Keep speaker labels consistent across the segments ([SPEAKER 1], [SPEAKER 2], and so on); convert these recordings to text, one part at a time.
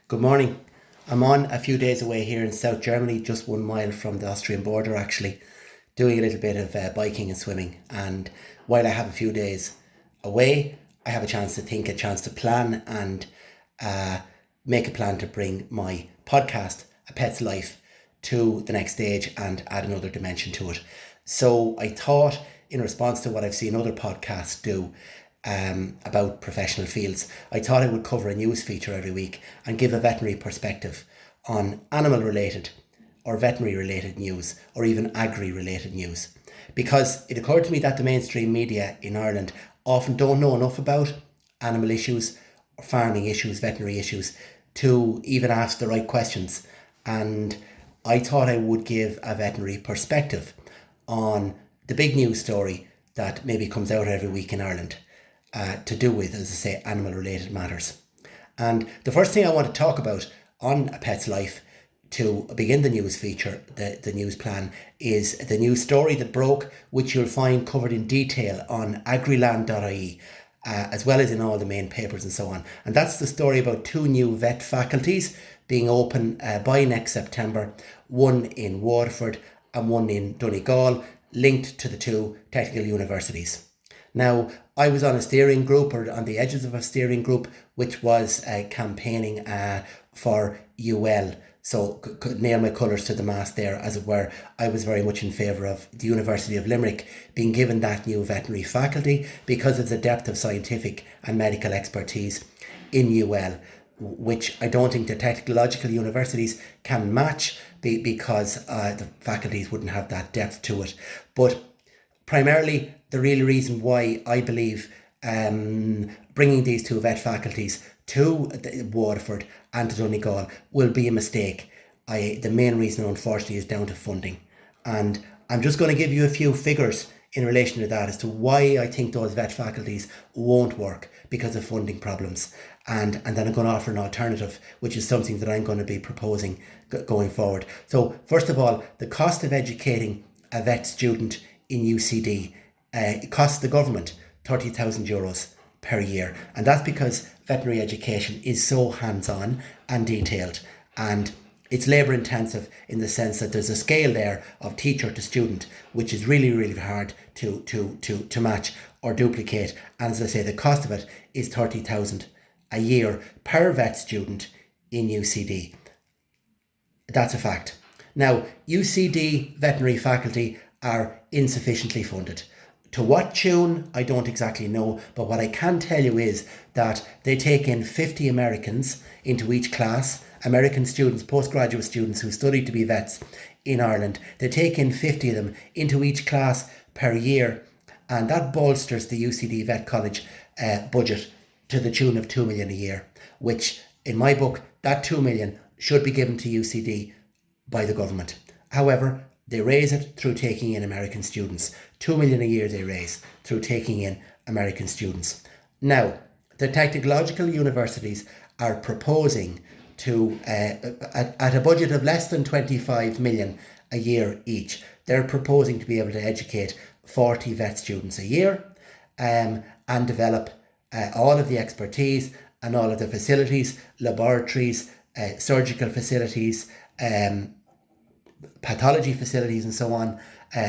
[SPEAKER 1] Good morning. I'm on a few days away here in South Germany, just 1 mile from the Austrian border, actually, doing a little bit of biking and swimming. And while I have a few days away, I have a chance to think, a chance to plan, and uh, make a plan to bring my podcast, A Pet's Life, to the next stage and add another dimension to it. So I thought, in response to what I've seen other podcasts do, about professional fields, I thought I would cover a news feature every week and give a veterinary perspective on animal related or veterinary related news, or even agri related news. Because it occurred to me that the mainstream media in Ireland often don't know enough about animal issues, or farming issues, veterinary issues, to even ask the right questions. And I thought I would give a veterinary perspective on the big news story that maybe comes out every week in Ireland, to do with, as I say, animal related matters. And the first thing I want to talk about on A Pet's Life to begin the news feature, the news plan, is the news story that broke, which you'll find covered in detail on agriland.ie, as well as in all the main papers and so on. And that's the story about two new vet faculties being open by next September, one in Waterford and one in Donegal, linked to the two technical universities. Now, I was on a steering group, or on the edges of a steering group, which was campaigning for UL. So could nail my colours to the mast there, as it were. I was very much in favour of the University of Limerick being given that new veterinary faculty because of the depth of scientific and medical expertise in UL, which I don't think the technological universities can match, because the faculties wouldn't have that depth to it. But primarily, the real reason why I believe bringing these two vet faculties to Waterford and to Donegal will be a mistake. The main reason, unfortunately, is down to funding. And I'm just going to give you a few figures in relation to that as to why I think those vet faculties won't work because of funding problems. And then I'm going to offer an alternative, which is something that I'm going to be proposing going forward. So first of all, the cost of educating a vet student in UCD, it costs the government €30,000 per year. And that's because veterinary education is so hands-on and detailed, and it's labour intensive in the sense that there's a scale there of teacher to student, which is really, really hard to match or duplicate. And as I say, the cost of it is 30,000 a year per vet student in UCD. That's a fact. Now, UCD veterinary faculty are insufficiently funded. To what tune, I don't exactly know, but what I can tell you is that they take in 50 Americans into each class, American students, postgraduate students who study to be vets in Ireland. They take in 50 of them into each class per year, and that bolsters the UCD Vet College budget to the tune of 2 million a year, which in my book, that 2 million should be given to UCD by the government. However, they raise it through taking in American students. 2 million a year they raise through taking in American students. Now, the technological universities are proposing to, at a budget of less than 25 million a year each, they're proposing to be able to educate 40 vet students a year, and develop all of the expertise and all of the facilities, laboratories, surgical facilities, pathology facilities and so on,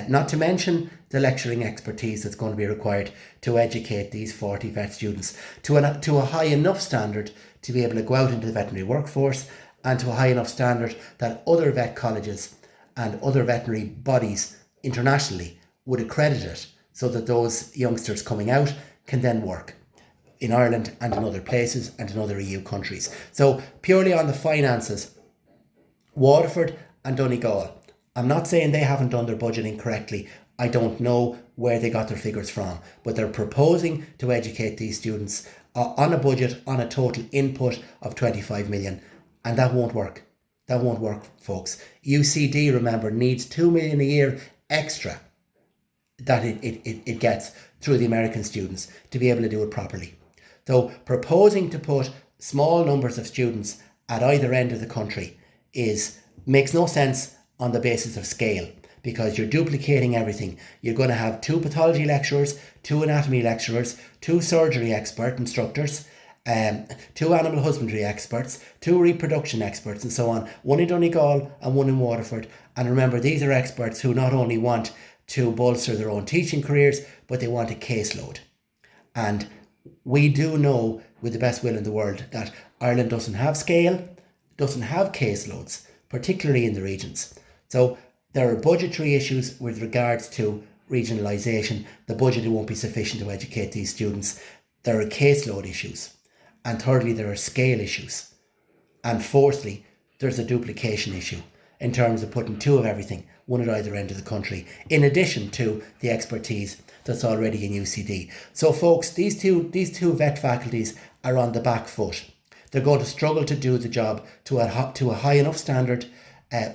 [SPEAKER 1] not to mention the lecturing expertise that's going to be required to educate these 40 vet students to a high enough standard to be able to go out into the veterinary workforce, and to a high enough standard that other vet colleges and other veterinary bodies internationally would accredit it, so that those youngsters coming out can then work in Ireland and in other places and in other EU countries. So purely on the finances, Waterford and Donegal, I'm not saying they haven't done their budgeting correctly. I don't know where they got their figures from, but they're proposing to educate these students on a budget, on a total input of 25 million. And that won't work. That won't work, folks. UCD, remember, needs 2 million a year extra that it gets through the American students to be able to do it properly. So proposing to put small numbers of students at either end of the country makes no sense on the basis of scale, because you're duplicating everything. You're going to have 2 pathology lecturers, 2 anatomy lecturers, 2 surgery expert instructors, two animal husbandry experts, two reproduction experts, and so on, one in Donegal and one in Waterford. And remember, these are experts who not only want to bolster their own teaching careers, but they want a caseload. And we do know, with the best will in the world, that Ireland doesn't have scale, doesn't have caseloads, particularly in the regions. So there are budgetary issues with regards to regionalisation. The budget won't be sufficient to educate these students. There are caseload issues. And thirdly, there are scale issues. And fourthly, there's a duplication issue in terms of putting two of everything, one at either end of the country, in addition to the expertise that's already in UCD. So folks, these two vet faculties are on the back foot. They're going to struggle to do the job to a high enough standard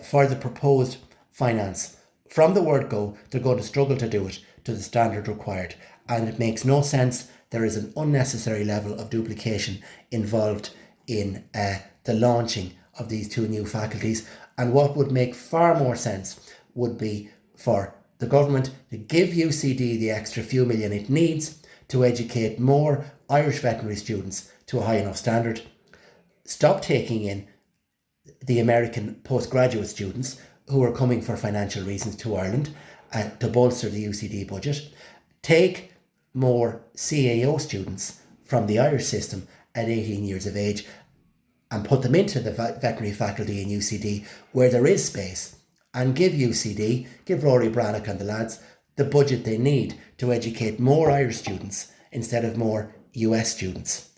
[SPEAKER 1] for the proposed finance. From the word go, they're going to struggle to do it to the standard required. And it makes no sense. There is an unnecessary level of duplication involved in the launching of these two new faculties. And what would make far more sense would be for the government to give UCD the extra few million it needs to educate more Irish veterinary students to a high enough standard. Stop taking in the American postgraduate students who are coming for financial reasons to Ireland to bolster the UCD budget. Take more CAO students from the Irish system at 18 years of age and put them into the veterinary faculty in UCD where there is space, and give Rory Brannock and the lads the budget they need to educate more Irish students instead of more US students.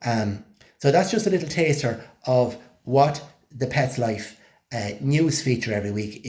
[SPEAKER 1] So that's just a little taster of what the Pets Life news feature every week